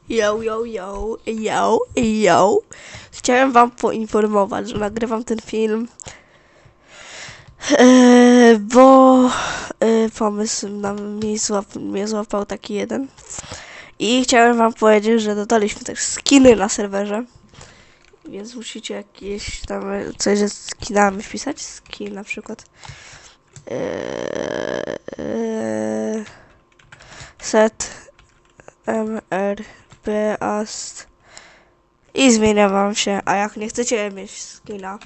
Yo, yo, yo, yo, yo. Chciałem wam poinformować, że nagrywam ten film, bo pomysł mnie złapał taki jeden. I chciałem wam powiedzieć, że dodaliśmy też skiny na serwerze. Więc musicie jakieś tam coś ze skinami wpisać. Skin na przykład. Set MRPast i zmienia wam się, a jak nie chcecie mieć skina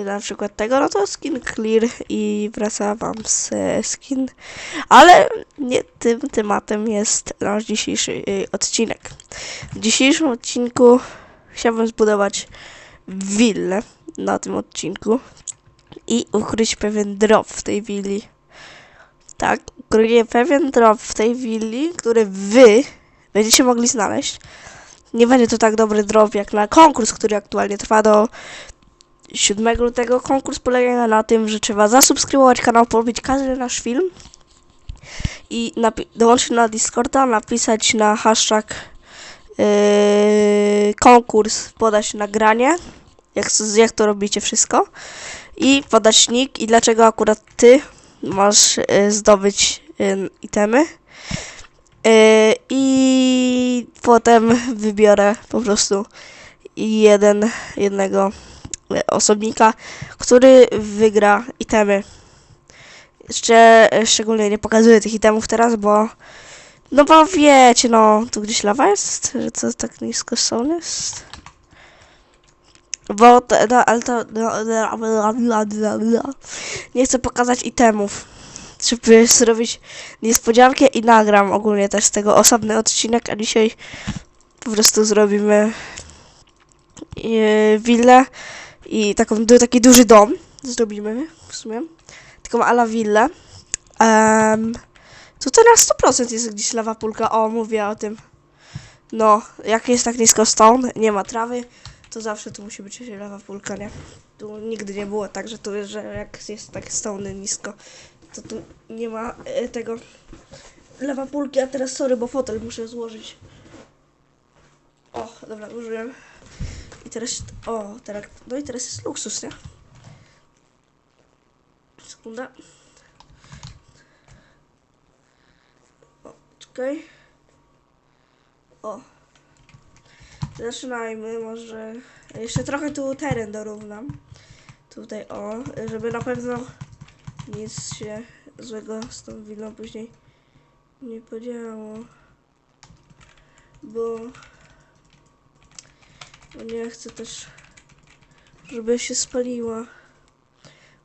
na przykład tego, no to skin clear i wraca wam z skin, ale nie tym tematem jest nasz dzisiejszy odcinek. W dzisiejszym odcinku chciałbym zbudować willę na tym odcinku i ukryć pewien drop w tej willi. Tak, ukryję pewien drop w tej willi, który wy będziecie mogli znaleźć. Nie będzie to tak dobry drop jak na konkurs, który aktualnie trwa do 7 lutego. Konkurs polega na tym, że trzeba zasubskrybować kanał, polubić każdy nasz film i dołączyć na Discorda, napisać na hashtag konkurs, podać nagranie, jak to robicie wszystko i podać nick i dlaczego akurat ty masz zdobyć itemy. I potem wybiorę po prostu jednego osobnika, który wygra itemy. Jeszcze szczególnie nie pokazuję tych itemów teraz, bo wiecie, tu gdzieś lawa jest, że to tak nisko są jest. Bo nie chcę pokazać itemów, żeby zrobić niespodziankę i nagram ogólnie też z tego osobny odcinek, a dzisiaj po prostu zrobimy willę i taki duży dom zrobimy w sumie, taką ala willę. Tutaj na 100% jest gdzieś lawa pulka, mówię o tym. No, jak jest tak nisko stone, nie ma trawy, to zawsze tu musi być lawa pulka, nie? Tu nigdy nie było tak, że jak jest tak stone nisko, to tu nie ma tego lawa pulki, a teraz sorry, bo fotel muszę złożyć. O, dobra, użyłem. I teraz, teraz jest luksus, nie? Sekunda. O, czekaj. O. Zaczynajmy, może jeszcze trochę tu teren dorównam. Tutaj, żeby na pewno nic się złego z tą willą później nie podziało. Bo nie chcę też, żeby się spaliła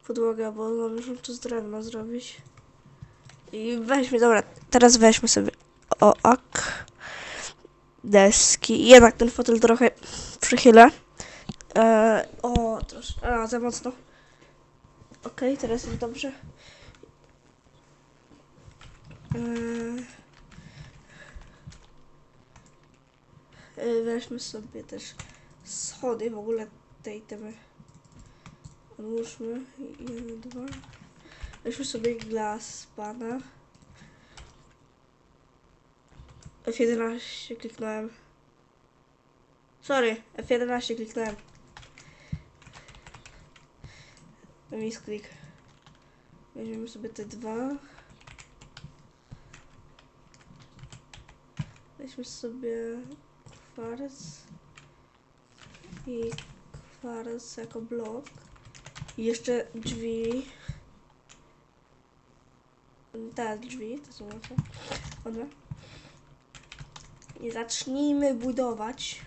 podłoga, bo muszę to z drewna zrobić. I teraz weźmy sobie deski. Jednak ten fotel trochę przychylę. Troszkę, za mocno. Okej, teraz jest dobrze. Weźmy sobie też schody, w ogóle tej temy odłóżmy. 1, 2. Weźmy sobie glass pana. F11 kliknąłem. Sorry, F11 kliknąłem. Misklik. Weźmiemy sobie te dwa. Weźmy sobie kwarc i kwarc jako blok. I jeszcze drzwi. Te drzwi, to są one. I zacznijmy budować.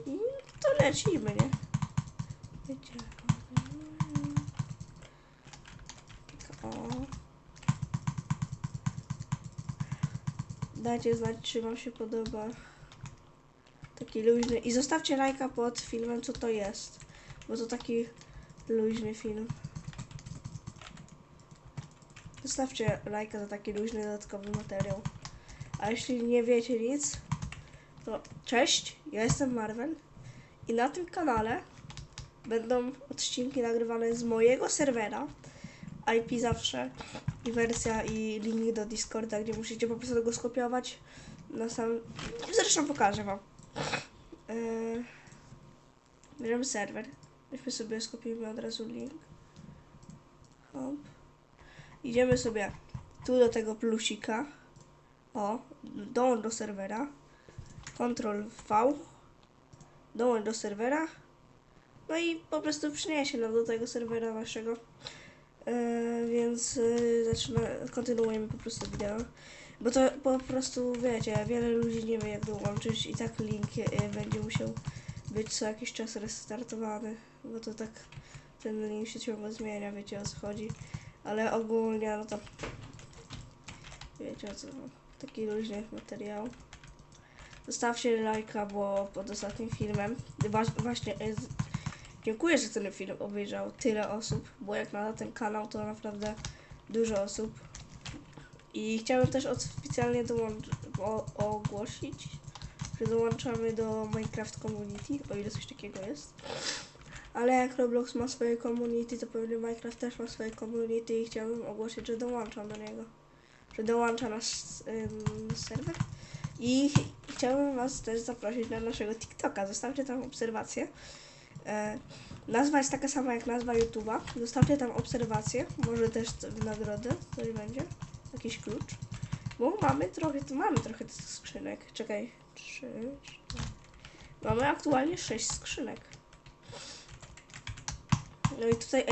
I to lecimy, nie? Wiecie. Dajcie znać, czy wam się podoba. Taki luźny. I zostawcie lajka pod filmem, co to jest. Bo to taki luźny film. Zostawcie lajka za taki luźny, dodatkowy materiał. A jeśli nie wiecie nic, to cześć, ja jestem Marvel i na tym kanale będą odcinki nagrywane z mojego serwera, IP zawsze, i wersja i link do Discorda, gdzie musicie po prostu go skopiować na sam... Zresztą pokażę wam. Bierzemy serwer. Weźmy sobie, skopiujemy od razu link. Hop. Idziemy sobie tu do tego plusika. O, dołącz do serwera. Ctrl V. Dołącz do serwera. No i po prostu przyniesie nam do tego serwera naszego. Więc kontynuujemy po prostu wideo. Bo to po prostu, wiecie, wiele ludzi nie wie jak dołączyć i tak link będzie musiał być co jakiś czas restartowany. Bo to tak, ten link się ciągle zmienia, wiecie o co chodzi. Ale ogólnie, no to wiecie o co, taki luźny materiał. Zostawcie lajka, bo pod ostatnim filmem, właśnie dziękuję, że ten film obejrzał tyle osób, bo jak na ten kanał to naprawdę dużo osób. I chciałem też oficjalnie ogłosić, że dołączamy do Minecraft Community, o ile coś takiego jest. Ale jak Roblox ma swoje community, to pewnie Minecraft też ma swoje community i chciałbym ogłosić, że dołączam do niego. Że dołącza nasz serwer. I chciałbym was też zaprosić na naszego TikToka. Zostawcie tam obserwację. Nazwa jest taka sama jak nazwa YouTube'a. Zostawcie tam obserwację. Może też nagrodę coś będzie. Jakiś klucz. Bo mamy trochę tych skrzynek. Czekaj. 3, 4. Mamy aktualnie 6 skrzynek. No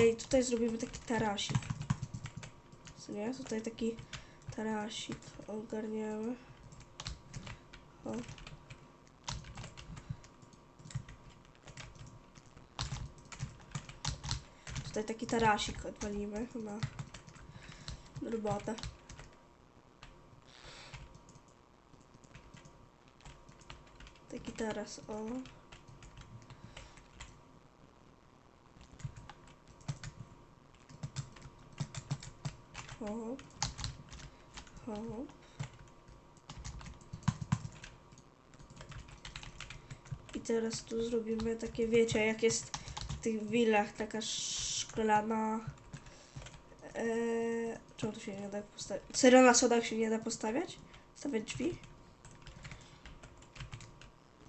i tutaj zrobimy taki tarasik. Co nie? Tutaj taki tarasik ogarniemy. O. Tutaj taki tarasik odwalimy na robotę. Taki taras, o. Hop. Hop. I teraz tu zrobimy takie, wiecie, jak jest w tych willach taka szklana... Czemu tu się nie da postawić? Serio na schodach się nie da postawiać? Stawiać drzwi?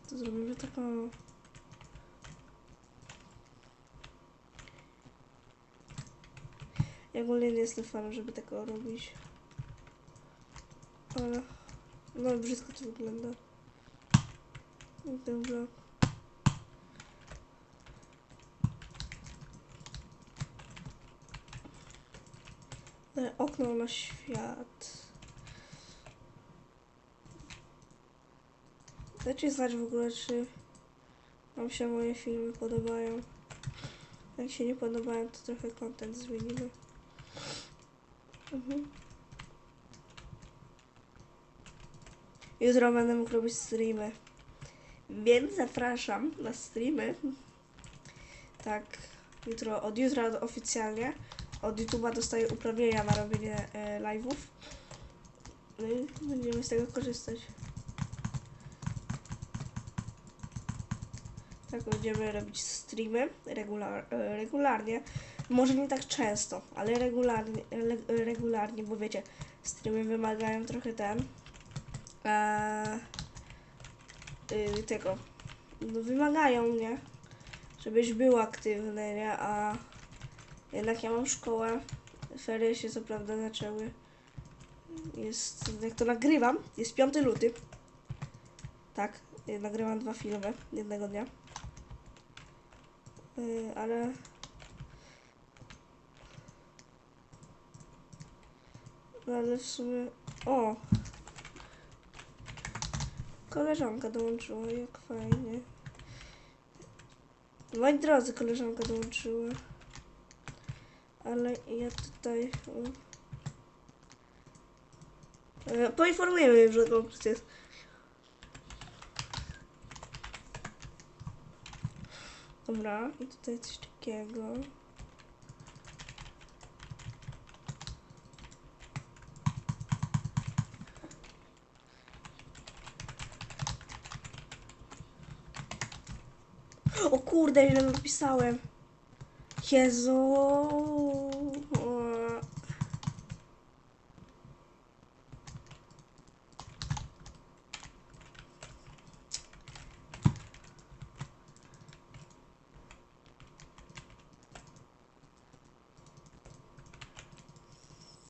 To zrobimy taką... Ja ogólnie nie jestem fanem, żeby tego robić. Ale... No brzydko to wygląda. Ten blok. Okno na świat. Dajcie znać w ogóle, czy wam się moje filmy podobają. Jak się nie podobają, to trochę content zmienimy. Jutro będę mógł robić streamy. Więc zapraszam na streamy. Tak, od jutra oficjalnie od YouTube'a dostaję uprawnienia na robienie live'ów. No i będziemy z tego korzystać. Tak, będziemy robić streamy regularnie. Może nie tak często, ale regularnie, bo wiecie, streamy wymagają trochę tego. No, wymagają mnie, żebyś był aktywny, nie? A jednak ja mam szkołę. Ferie się co prawda zaczęły. Jak to nagrywam, jest 5 luty. Tak, nagrywam 2 filmy jednego dnia. Ale... No ale w sumie... O! Koleżanka dołączyła, jak fajnie. Moi drodzy, koleżanka dołączyła. Ale ja tutaj... poinformujemy, że konkurs jest. Dobra, i tutaj coś takiego. O kurde, źle napisałem. Jezu.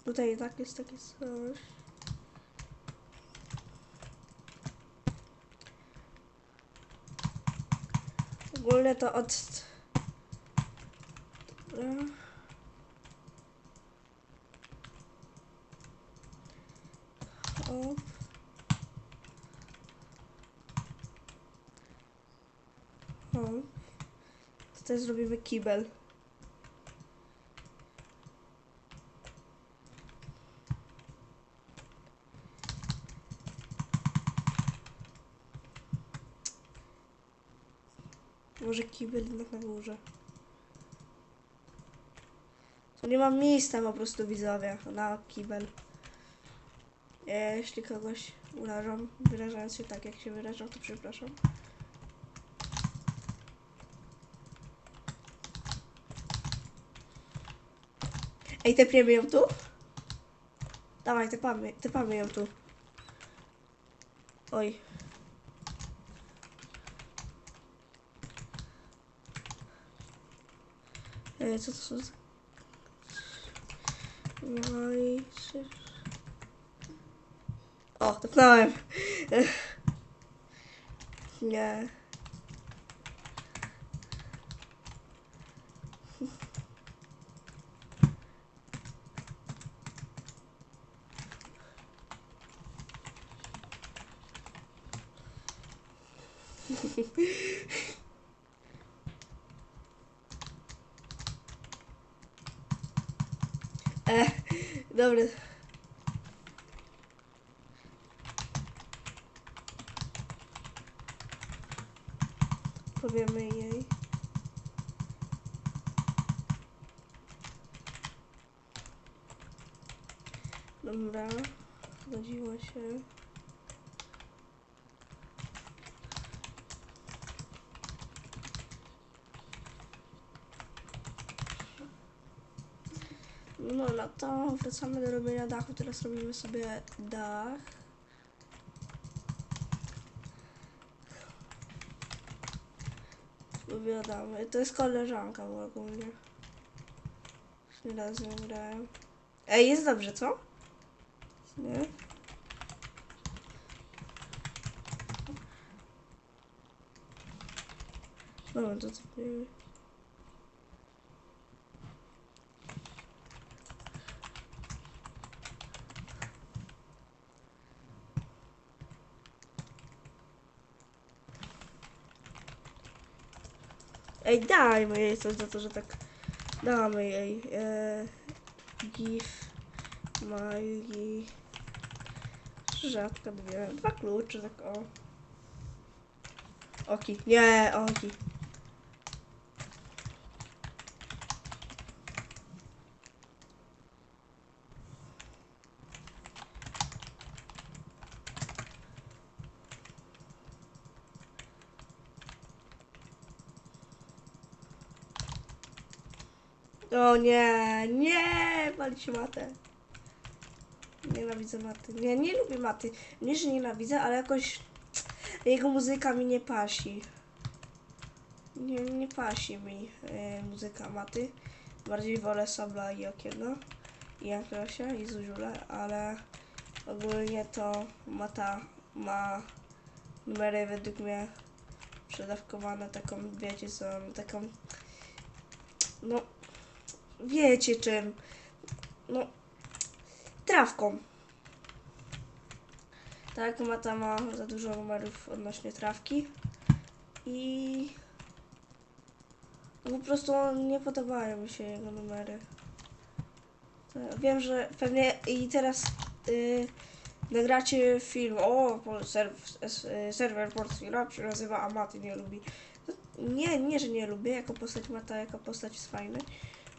Tutaj tak jest takie coś. Ogólnie to od... O. O. Tutaj zrobimy kibel. Może kibel jednak na górze. To nie mam miejsca po prostu, widzowie, na kibel. Jeśli kogoś urażam, wyrażając się tak, jak się wyrażam, to przepraszam. Ej, tepniemy ją tu? Dawaj, tepamy ją tu. Oj. Co to są? No i... O, tepnąłem. Nie. Dobra. Powiemy jej. Dobra. Zgodziła się. No to wracamy do robienia dachu. Teraz robimy sobie dach. Powiadamy. To jest koleżanka ogólnie. Nie raz z nią grałem. Ej, jest dobrze, co? Nie? No, to co powiem. Ej, dajmy jej coś za to, że tak damy jej. Gif Magi. Rzadko mówiłem. 2 klucze, tak o. Oki. Nie, oki. O nie, nie, walić matę. Nienawidzę maty. Nie lubię maty. Nie, że nienawidzę, ale jakoś jego muzyka mi nie pasi. Nie pasi mi muzyka maty. Bardziej wolę Sabla i Okiego. I Ankrosia i Zuziula, ale ogólnie to mata ma numery według mnie przedawkowane taką, wiecie co, taką, no, wiecie czym, no, trawką. Tak, mata ma za dużo numerów odnośnie trawki i no, po prostu nie podobają mi się jego numery. Wiem, że pewnie i teraz nagracie film, serwer Polski Rap się nazywa, a Maty nie lubi. Nie, że nie lubię, jako postać Mata, jako postać jest fajny,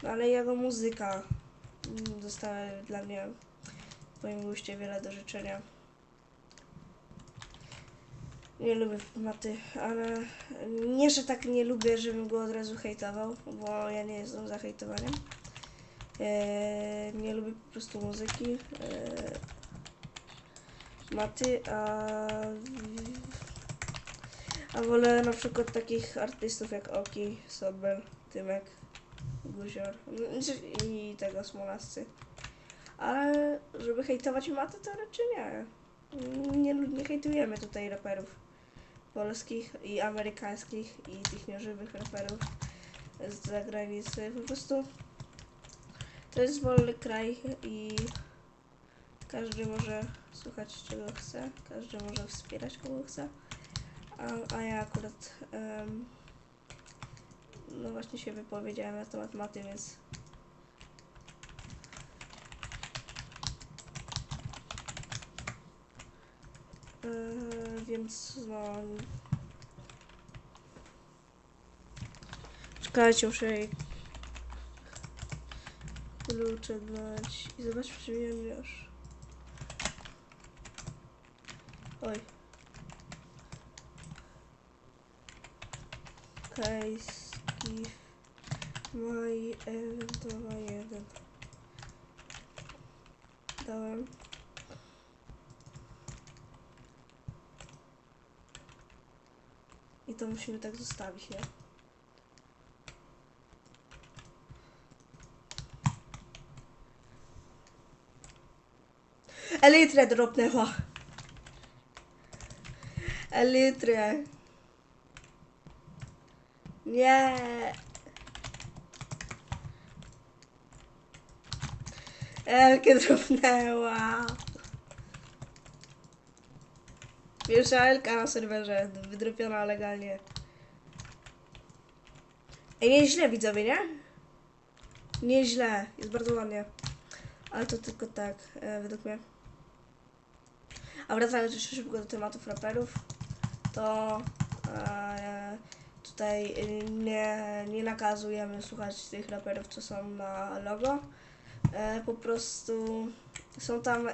no ale jego muzyka została dla mnie w moim guście wiele do życzenia. Nie lubię Maty, ale nie, że tak nie lubię, żebym go od razu hejtował, bo ja nie jestem za hejtowaniem. Nie lubię po prostu muzyki Maty, a wolę na przykład takich artystów jak Oki, Sobel, Tymek, Guzior i tego Smolascy. Ale żeby hejtować matę, to raczej nie. Nie hejtujemy tutaj raperów polskich i amerykańskich i tych nieżywych raperów z zagranicy. Po prostu to jest wolny kraj i każdy może słuchać czego chce, każdy może wspierać kogo chce, a ja akurat no właśnie się wypowiedziałem na temat maty, więc więc no czekajcie, muszę jej klucze dać i zobaczmy, czy wiem już. Oj. Case give my event 2-1. Dałem. I to musimy tak zostawić, nie? Elytrę dropnęła. Elytrę. Nie. Elkę dropnęła. Pierwsza Elka na serwerze. Wydropiona legalnie. Ej, nieźle widzowie, nie? Nieźle. Jest bardzo ładnie. Ale to tylko tak, według mnie. A wracając jeszcze szybko do tematów raperów, to tutaj nie nakazujemy słuchać tych raperów, co są na logo. Po prostu są tam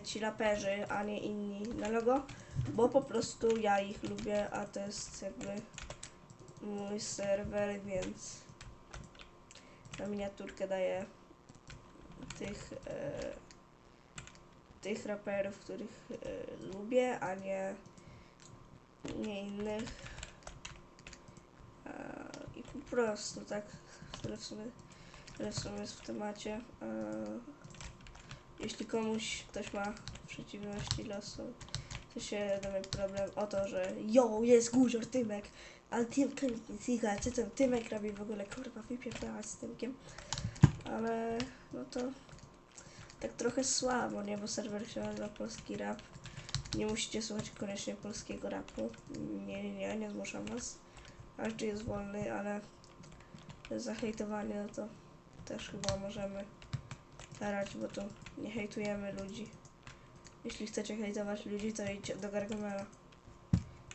ci raperzy, a nie inni na logo, bo po prostu ja ich lubię, a to jest jakby mój serwer, więc na miniaturkę daję tych raperów, których lubię, a nie innych. I po prostu tak, tyle w sumie jest w temacie. Jeśli ktoś ma przeciwności losu, to się da mieć problem o to, że jest Guzior, Tymek, ale Tymka nie zika, co ten Tymek robi w ogóle, kurwa, wypierdalać z Tymkiem. Ale no to tak trochę słabo, nie? Bo serwer się nazywa Polski Rap. Nie musicie słuchać koniecznie polskiego rapu. Nie zmuszam was. Każdy jest wolny, ale za hejtowanie no to też chyba możemy karać, bo to nie hejtujemy ludzi. Jeśli chcecie hejtować ludzi, to idźcie do Gargamela.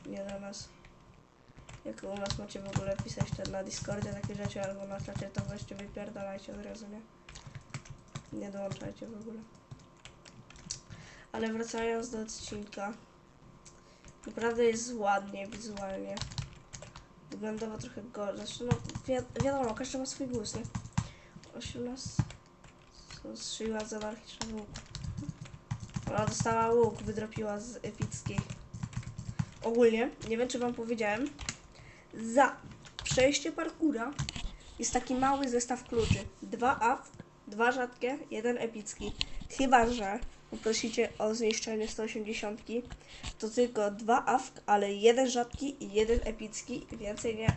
Nie do nas. Jak u nas macie w ogóle pisać na Discordzie takie rzeczy, albo na czacie, to weźcie wypierdalajcie od razu, nie? Nie dołączajcie w ogóle. Ale wracając do odcinka. Naprawdę jest ładnie wizualnie. Wyglądowo trochę gorzej. Znaczy, no wiadomo, każdy ma swój gust, nie? 18. Strzeliła z anarchicznego łuku. Ona dostała łuk, wydropiła z epickiej. Ogólnie, nie wiem czy wam powiedziałem, za przejście parkura jest taki mały zestaw kluczy. 2 AFK, 2 rzadkie, 1 epicki. Chyba że poprosicie o zniszczenie 180, to tylko 2 AFK, ale 1 rzadki i 1 epicki. Więcej nie.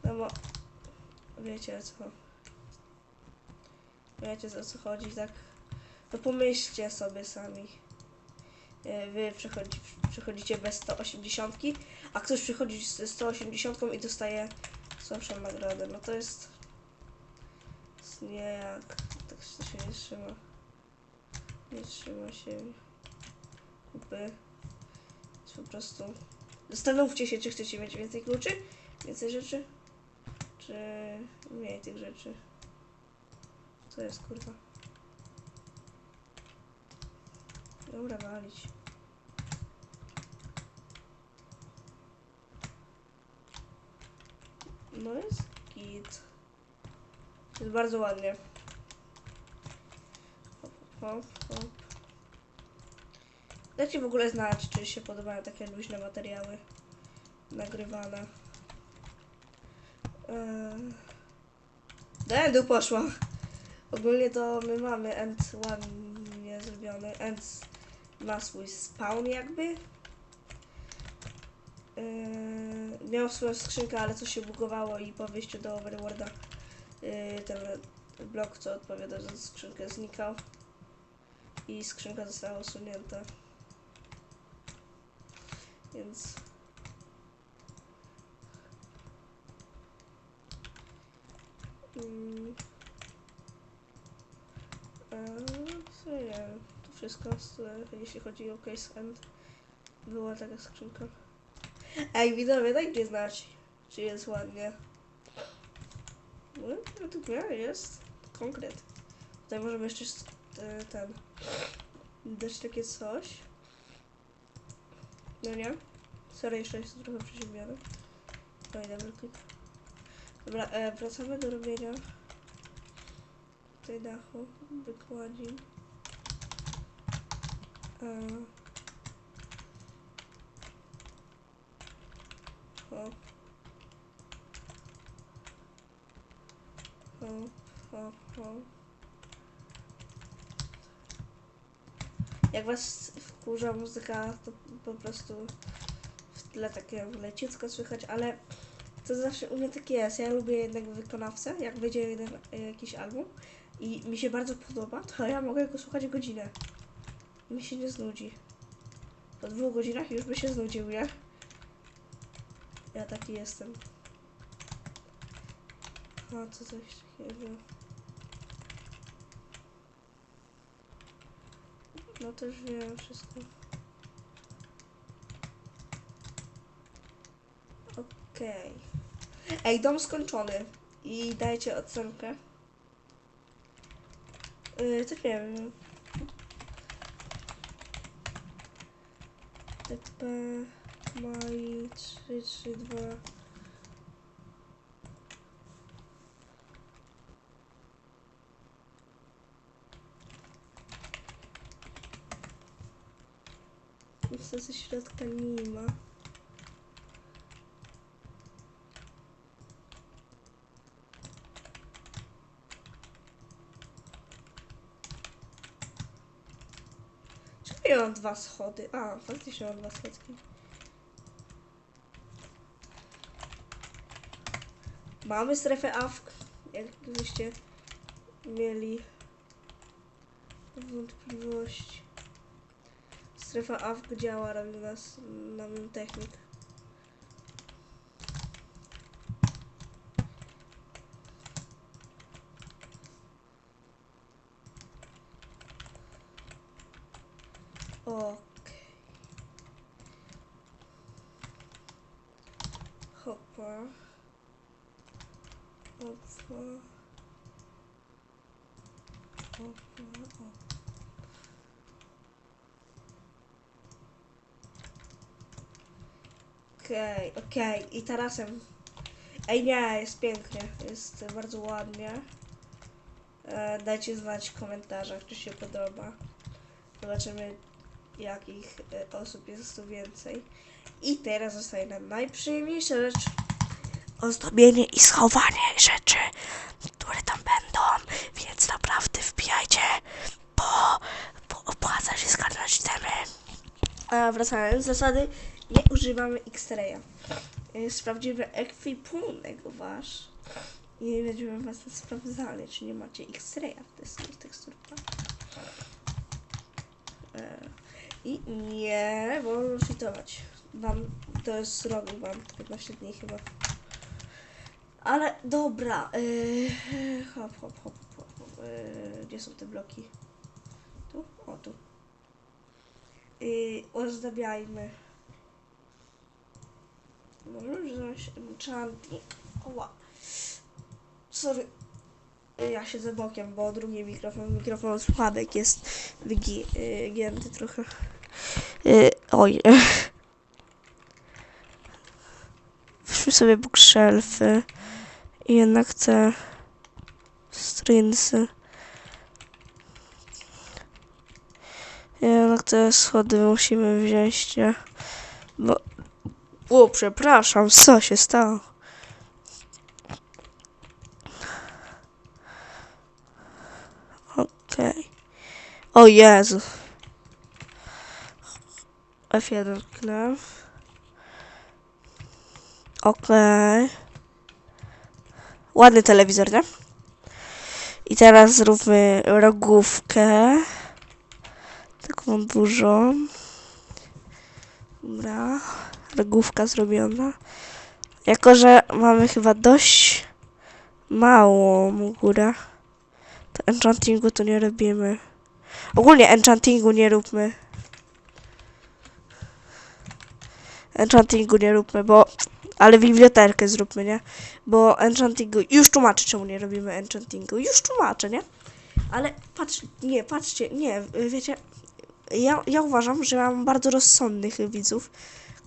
No bo wiecie o co chodzi, tak? To pomyślcie sobie sami. Wy przechodzicie bez 180, a ktoś przychodzi ze 180 i dostaje słabszą nagrodę. No to jest nie jak. Tak się nie trzyma. Nie trzyma się kupy. Jest po prostu. Zastanówcie się, czy chcecie mieć więcej kluczy, więcej rzeczy, czy mniej tych rzeczy. Co jest, kurwa? Dobra, walić. No jest git. Jest bardzo ładnie. Hop. Dajcie w ogóle znać, czy się podobają takie luźne materiały nagrywane. Do endu poszła. Ogólnie to my mamy End ładnie zrobiony. End ma swój spawn jakby. Miał swoją skrzynkę, ale coś się bugowało i po wyjściu do Overworlda ten blok, co odpowiada za skrzynkę, znikał i skrzynka została usunięta. Więc co nie wiem, to wszystko, jeśli chodzi o Case End. Była taka skrzynka. Ej, widzowie, dajcie znać, czy jest ładnie. No, według mnie jest konkret. Tutaj możemy jeszcze dać takie coś. No nie? Sorry, jeszcze jest trochę przeziębiony. No i double click. Dobra, wracamy do robienia tutaj dachu, wykładzin. Hop. Hop, hop, hop. Jak was wkurza muzyka, to po prostu w tle takie leciutko słychać, ale to zawsze u mnie tak jest. Ja lubię jednego wykonawcę, jak wyjdzie jakiś album i mi się bardzo podoba, to ja mogę go słuchać godzinę. Mi się nie znudzi. Po 2 godzinach już by się znudził, nie? Ja taki jestem. A co coś takiego. No to już wiem wszystko. Okej. Ej, dom skończony. I dajcie ocenkę. To nie wiem. TP Mai 332. Nic ze środka nie ma. Czemu ja mam 2 schody? A, faktycznie mam 2 schodki. Mamy strefę AFK, jakbyście mieli wątpliwości. Strefa AFK działa, robi nas na mój technik. Okej. Hopa. Hopa. Hopa. Okej. I tarasem. Ej, nie, jest pięknie. Jest bardzo ładnie. Dajcie znać w komentarzach, czy się podoba. Zobaczymy, jakich osób jest tu więcej. I teraz zostaje nam najprzyjemniejsza rzecz. Ozdobienie i schowanie rzeczy, które tam będą. Więc naprawdę wbijajcie, bo opłaca się zgarnąć temy. A wracając, zasady, nie używamy X-raya. Sprawdzimy ekwipunek wasz i będziemy was sprawdzali, czy nie macie X-raya w teksturkach. I nie, bo cheatować. Wam to jest robił wam 15 dni chyba. Ale dobra, hop. Gdzie są te bloki? Tu? O, tu. Ozdabiajmy. Możemy wziąć enchanting. Oła. Sorry. Ja siedzę bokiem, bo drugi mikrofon słabek jest wygięty trochę. Oj. Weźmy sobie bookshelfy. I jednak chcę strinsy. Jednak te schody musimy wziąć, nie? Bo... O, przepraszam, co się stało? Okej. O Jezu. F1 kliknę. Okej. Ładny telewizor, nie? I teraz zróbmy rogówkę. Taką dużą. Dobra. Rogówka zrobiona. Jako, że mamy chyba dość małą górę, to enchantingu tu nie robimy. Ogólnie enchantingu nie róbmy. Enchantingu nie róbmy, bo... Ale bibliotekę zróbmy, nie? Bo enchantingu... Już tłumaczę, czemu nie robimy enchantingu. Już tłumaczę, nie? Ale patrzcie, nie, wiecie... Ja uważam, że mam bardzo rozsądnych widzów,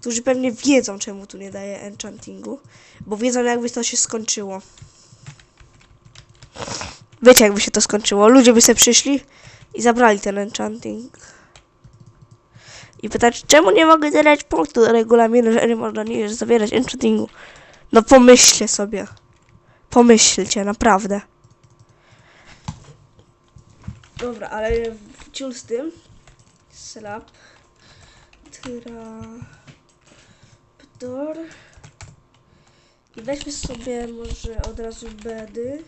którzy pewnie wiedzą, czemu tu nie daje enchantingu. Bo wiedzą, jakby to się skończyło. Wiecie, jakby się to skończyło. Ludzie by sobie przyszli i zabrali ten enchanting. I pytać, czemu nie mogę dodać punktu do regulaminu, że nie można nie zawierać enchantingu. No pomyślcie sobie. Pomyślcie, naprawdę. Dobra, ale ciul z tym. Slap. Traptor. I weźmy sobie może od razu bedy.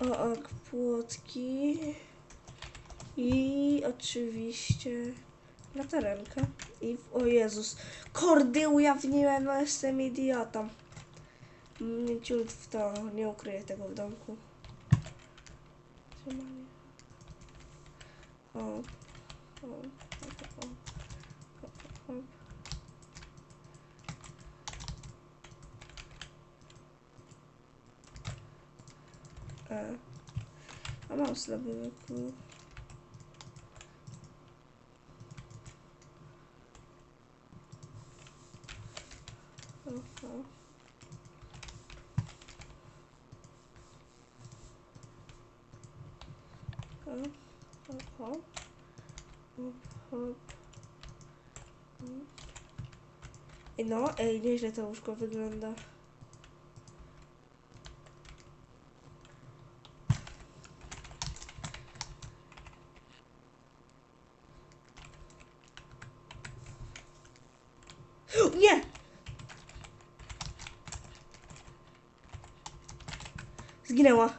Ok, płotki. I oczywiście latarenka. I o Jezus. Kordy ujawniłem, no jestem idiotą. Nie ciul w to, nie ukryję tego w domku. O, o, o, o, o. A mam słaby wyku. No, ej, nieźle to łóżko wygląda. Nie! Zginęła.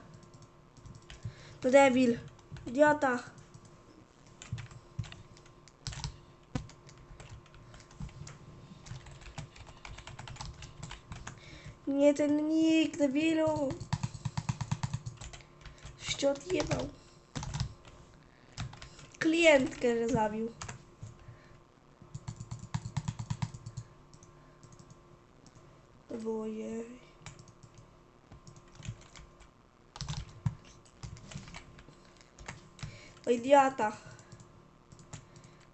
To debil. Idiota. Nie ten nick, debilu. Się odjebał. Klientkę zabił. To było jej. O idiota.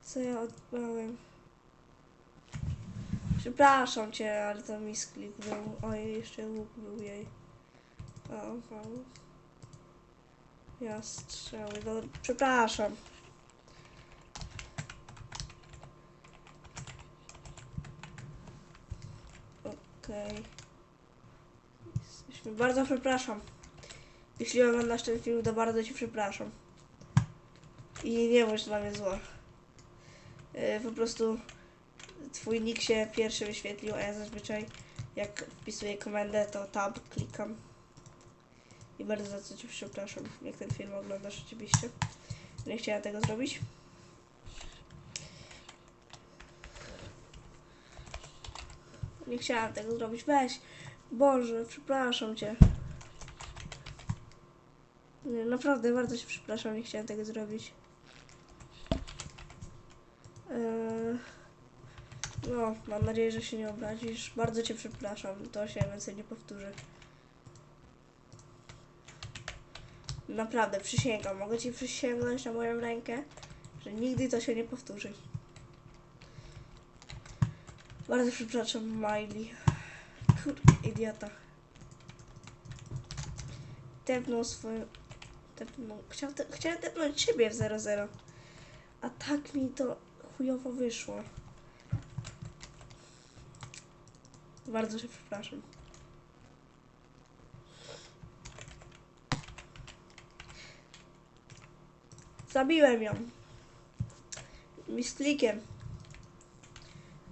Co ja odbrałem? Przepraszam cię, ale to misklik był. Oj, jeszcze łuk był jej. O. Ja strzały. No, przepraszam. Okej. Bardzo przepraszam. Jeśli oglądasz ten film, to bardzo ci przepraszam. I nie bądź dla mnie zła. Po prostu twój nick się pierwszy wyświetlił, a ja zazwyczaj jak wpisuję komendę, to tab klikam. I bardzo za co ci przepraszam, jak ten film oglądasz oczywiście. Nie chciałem tego zrobić. Nie chciałam tego zrobić. Weź. Boże, przepraszam cię. Nie, naprawdę bardzo cię przepraszam, nie chciałem tego zrobić. No, mam nadzieję, że się nie obrazisz. Bardzo cię przepraszam, to się więcej nie powtórzy. Naprawdę, przysięgam. Mogę ci przysięgnąć na moją rękę, że nigdy to się nie powtórzy. Bardzo przepraszam, Miley. Kurde, idiota. Tepnął swoją... Chciałem tepnąć ciebie w 0-0. A tak mi to chujowo wyszło. Bardzo się przepraszam. Zabiłem ją. Misklikiem.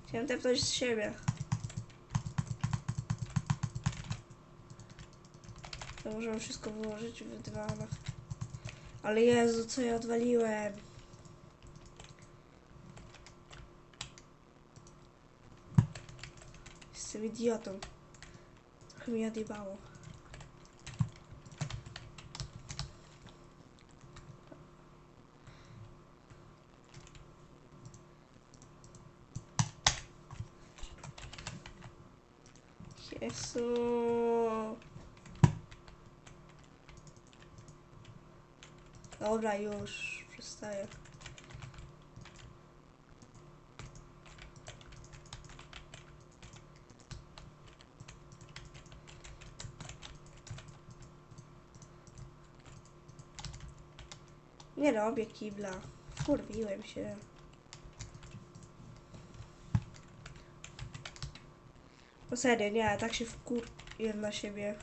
Chciałem tepnąć z siebie. To możemy wszystko wyłożyć w dywanach. Ale Jezu, co ja odwaliłem. Jestem idiotą. Trochę mi odjebało. Jezu. Dobra, już przestaję. Nie robię kibla. Wkurwiłem się. No serio, nie, tak się wkurwiłem na siebie.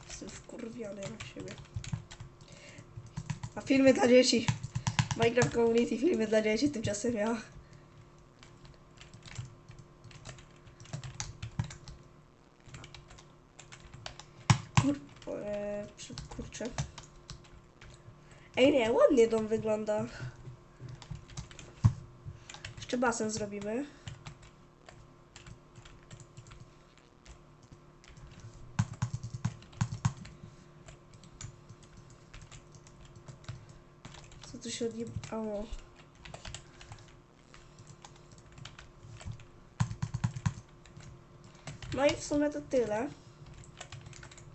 Jestem wkurwiony na siebie. A filmy dla dzieci. Minecraft Community filmy dla dzieci tymczasem ja. Kurczę. Ej nie, ładnie dom wygląda. Jeszcze basen zrobimy. Co tu się odjebało? No i w sumie to tyle.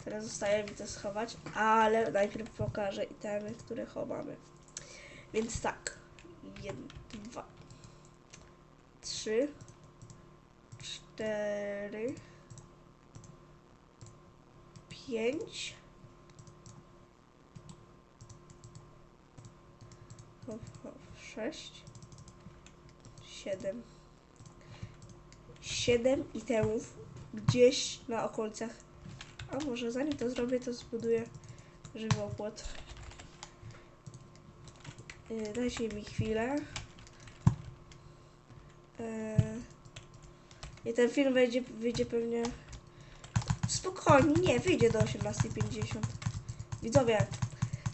Teraz zostaje mi to schować, ale najpierw pokażę itemy, które chowamy. Więc tak. 1, 2, 3, 4, 5. 6, 7. 7 itemów gdzieś na okolicach. A może zanim to zrobię, to zbuduję żywopłot. Dajcie mi chwilę. I ten film wyjdzie pewnie... Spokojnie, nie, wyjdzie do 18:50. Widzowie,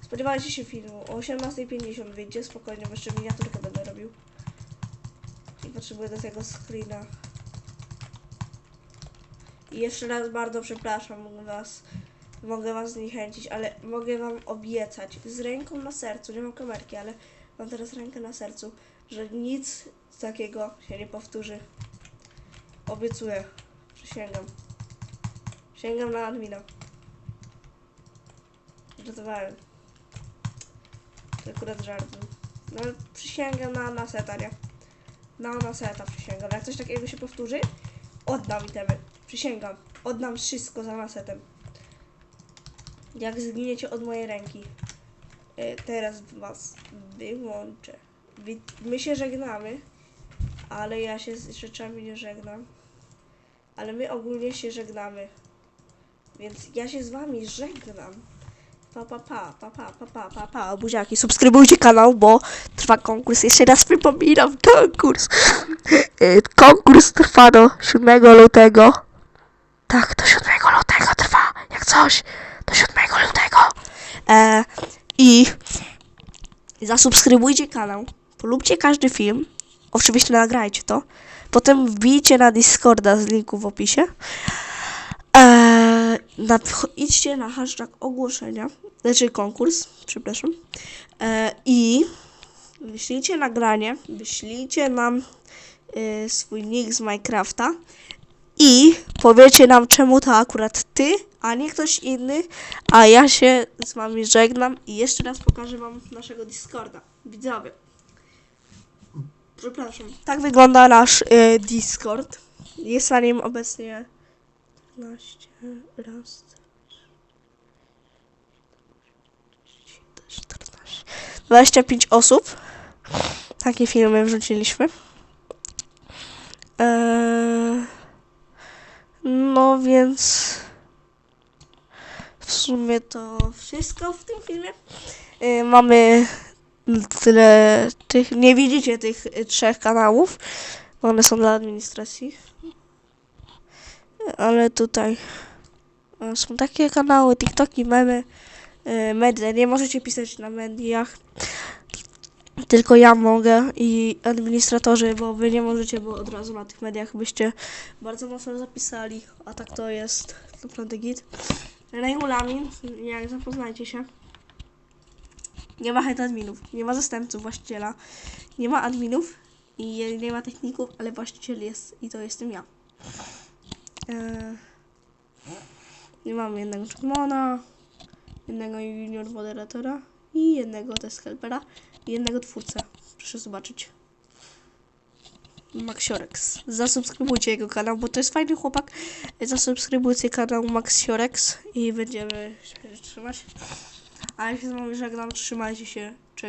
spodziewajcie się filmu. O 18:50 wyjdzie, spokojnie, bo jeszcze miniaturkę będę robił. I potrzebuję do tego screena. I jeszcze raz bardzo przepraszam, mogę was zniechęcić, ale mogę wam obiecać z ręką na sercu, nie mam kamerki, ale mam teraz rękę na sercu, że nic takiego się nie powtórzy. Obiecuję. Przysięgam. Sięgam na admina. Żartowałem. To akurat żart był. No ale przysięgam na seta, nie? Na seta przysięgam. Jak coś takiego się powtórzy, oddam itemy. Przysięgam. Oddam wszystko za nasetem. Jak zginiecie od mojej ręki. Teraz was wyłączę. My się żegnamy, ale ja się z rzeczami nie żegnam. Ale my ogólnie się żegnamy. Więc ja się z wami żegnam. Pa. Buziaki, subskrybujcie kanał, bo trwa konkurs. Jeszcze raz przypominam, konkurs. Konkurs trwa do 7 lutego. Tak, do 7 lutego trwa. Jak coś, do 7 lutego. I zasubskrybujcie kanał. Polubcie każdy film. Oczywiście nagrajcie to. Potem wbijcie na Discorda z linku w opisie. Idźcie na hashtag ogłoszenia, znaczy konkurs, przepraszam. I wyślijcie nagranie, wyślijcie nam swój nick z Minecrafta i powiecie nam, czemu to akurat ty, a nie ktoś inny, a ja się z wami żegnam i jeszcze raz pokażę wam naszego Discorda. Widzowie. Przepraszam. Tak wygląda nasz Discord. Jest na nim obecnie 15, raz, 14, 25 osób. Takie filmy wrzuciliśmy. więc w sumie to wszystko w tym filmie. Mamy tyle tych, nie widzicie tych 3 kanałów, bo one są dla administracji. Ale tutaj są takie kanały, TikToki, memy, media. Nie możecie pisać na mediach, tylko ja mogę i administratorzy, bo wy nie możecie, bo od razu na tych mediach byście bardzo mocno zapisali, a tak to jest naprawdę git. Regulamin, jak zapoznajcie się. Nie ma head adminów, nie ma zastępców właściciela, nie ma adminów i nie ma techników, ale właściciel jest i to jestem ja. Nie mamy jednego czerwona, jednego junior moderatora i jednego test helpera i jednego twórcę. Proszę zobaczyć. Maxiorex. Zasubskrybujcie jego kanał, bo to jest fajny chłopak. Zasubskrybujcie kanał Maxiorex i będziemy się trzymać. A ja się z wami żegnam, trzymajcie się. Cześć.